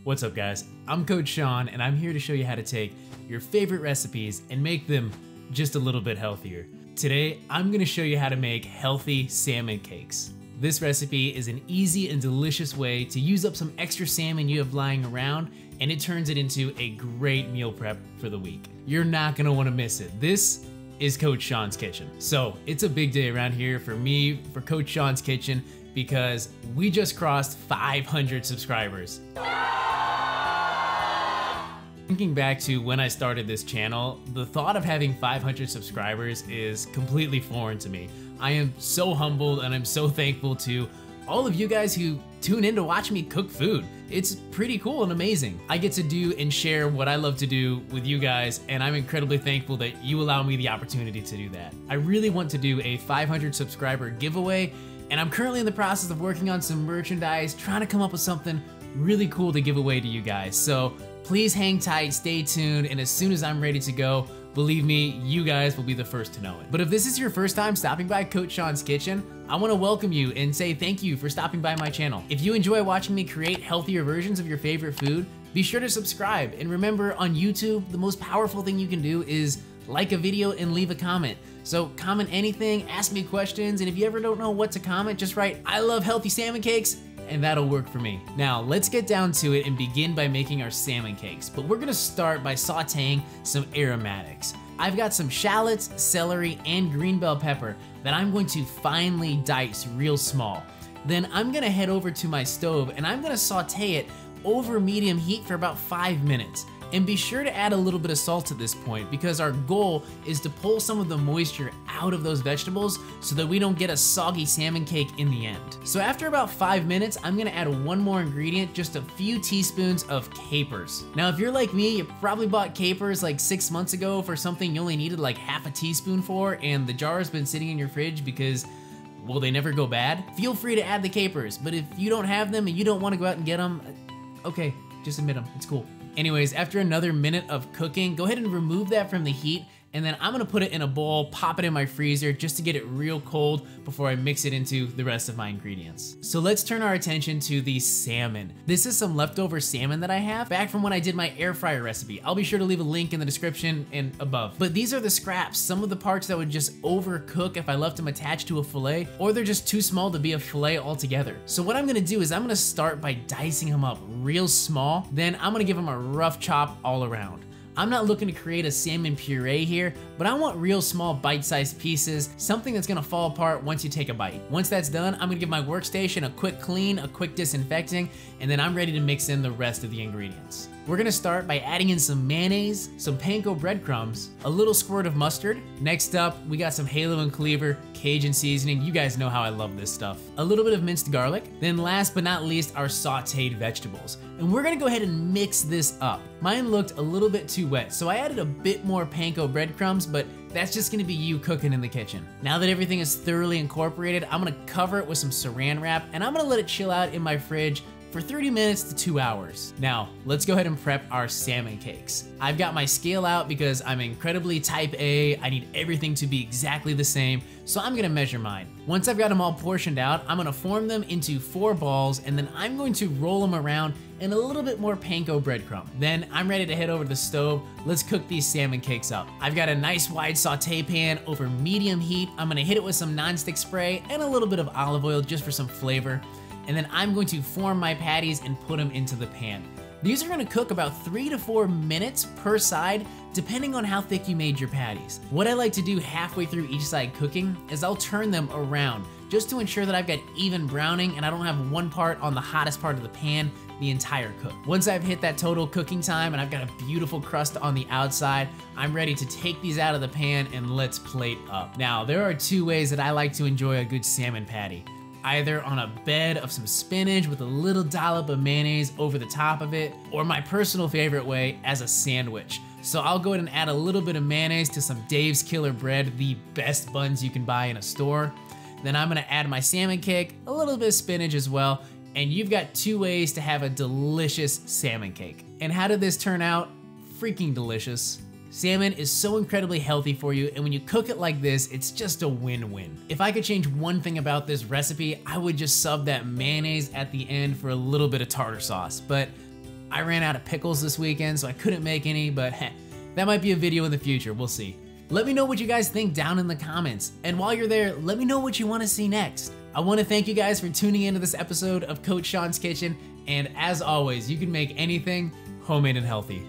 What's up guys, I'm Coach Sean and I'm here to show you how to take your favorite recipes and make them just a little bit healthier. Today, I'm gonna show you how to make healthy salmon cakes. This recipe is an easy and delicious way to use up some extra salmon you have lying around, and it turns it into a great meal prep for the week. You're not gonna wanna miss it. This is Coach Sean's Kitchen. So it's a big day around here for me, for Coach Sean's Kitchen, because we just crossed 500 subscribers. Thinking back to when I started this channel, the thought of having 500 subscribers is completely foreign to me. I am so humbled and I'm so thankful to all of you guys who tune in to watch me cook food. It's pretty cool and amazing. I get to do and share what I love to do with you guys, and I'm incredibly thankful that you allow me the opportunity to do that. I really want to do a 500 subscriber giveaway, and I'm currently in the process of working on some merchandise, trying to come up with something really cool to give away to you guys. So please hang tight, stay tuned, and as soon as I'm ready to go, believe me, you guys will be the first to know it. But if this is your first time stopping by Coach Sean's Kitchen, I want to welcome you and say thank you for stopping by my channel. If you enjoy watching me create healthier versions of your favorite food, be sure to subscribe. And remember, on YouTube, the most powerful thing you can do is like a video and leave a comment. So comment anything, ask me questions, and if you ever don't know what to comment, just write, "I love healthy salmon cakes," and that'll work for me. Now, let's get down to it and begin by making our salmon cakes. But we're gonna start by sauteing some aromatics. I've got some shallots, celery, and green bell pepper that I'm going to finely dice real small. Then I'm gonna head over to my stove and I'm gonna saute it over medium heat for about 5 minutes. And be sure to add a little bit of salt at this point, because our goal is to pull some of the moisture out of those vegetables so that we don't get a soggy salmon cake in the end. So after about 5 minutes, I'm gonna add one more ingredient, just a few teaspoons of capers. Now, if you're like me, you probably bought capers like 6 months ago for something you only needed like half a teaspoon for, and the jar has been sitting in your fridge because, well, they never go bad. Feel free to add the capers, but if you don't have them and you don't wanna go out and get them, okay, just admit them, it's cool. Anyways, after another minute of cooking, go ahead and remove that from the heat, and then I'm gonna put it in a bowl, pop it in my freezer just to get it real cold before I mix it into the rest of my ingredients. So let's turn our attention to the salmon. This is some leftover salmon that I have back from when I did my air fryer recipe. I'll be sure to leave a link in the description and above. But these are the scraps, some of the parts that would just overcook if I left them attached to a fillet, or they're just too small to be a fillet altogether. So what I'm gonna do is I'm gonna start by dicing them up real small, then I'm gonna give them a rough chop all around. I'm not looking to create a salmon puree here, but I want real small bite-sized pieces, something that's gonna fall apart once you take a bite. Once that's done, I'm gonna give my workstation a quick clean, a quick disinfecting, and then I'm ready to mix in the rest of the ingredients. We're gonna start by adding in some mayonnaise, some panko breadcrumbs, a little squirt of mustard. Next up, we got some halo and cleaver, Cajun seasoning. You guys know how I love this stuff. A little bit of minced garlic. Then last but not least, our sauteed vegetables. And we're gonna go ahead and mix this up. Mine looked a little bit too wet, so I added a bit more panko breadcrumbs, but that's just gonna be you cooking in the kitchen. Now that everything is thoroughly incorporated, I'm gonna cover it with some saran wrap, and I'm gonna let it chill out in my fridge for 30 minutes to 2 hours. Now, let's go ahead and prep our salmon cakes. I've got my scale out because I'm incredibly type A. I need everything to be exactly the same, so I'm gonna measure mine. Once I've got them all portioned out, I'm gonna form them into 4 balls, and then I'm going to roll them around in a little bit more panko breadcrumb. Then I'm ready to head over to the stove. Let's cook these salmon cakes up. I've got a nice wide saute pan over medium heat. I'm gonna hit it with some nonstick spray and a little bit of olive oil just for some flavor. And then I'm going to form my patties and put them into the pan. These are gonna cook about 3 to 4 minutes per side, depending on how thick you made your patties. What I like to do halfway through each side cooking is I'll turn them around just to ensure that I've got even browning and I don't have one part on the hottest part of the pan the entire cook. Once I've hit that total cooking time and I've got a beautiful crust on the outside, I'm ready to take these out of the pan and let's plate up. Now, there are 2 ways that I like to enjoy a good salmon patty. Either on a bed of some spinach with a little dollop of mayonnaise over the top of it, or my personal favorite way, as a sandwich. So I'll go ahead and add a little bit of mayonnaise to some Dave's Killer Bread, the best buns you can buy in a store. Then I'm gonna add my salmon cake, a little bit of spinach as well, and you've got 2 ways to have a delicious salmon cake. And how did this turn out? Freaking delicious. Salmon is so incredibly healthy for you, and when you cook it like this, it's just a win-win. If I could change one thing about this recipe, I would just sub that mayonnaise at the end for a little bit of tartar sauce, but I ran out of pickles this weekend, so I couldn't make any, but heh, that might be a video in the future, we'll see. Let me know what you guys think down in the comments, and while you're there, let me know what you want to see next. I want to thank you guys for tuning into this episode of Coach Sean's Kitchen, and as always, you can make anything homemade and healthy.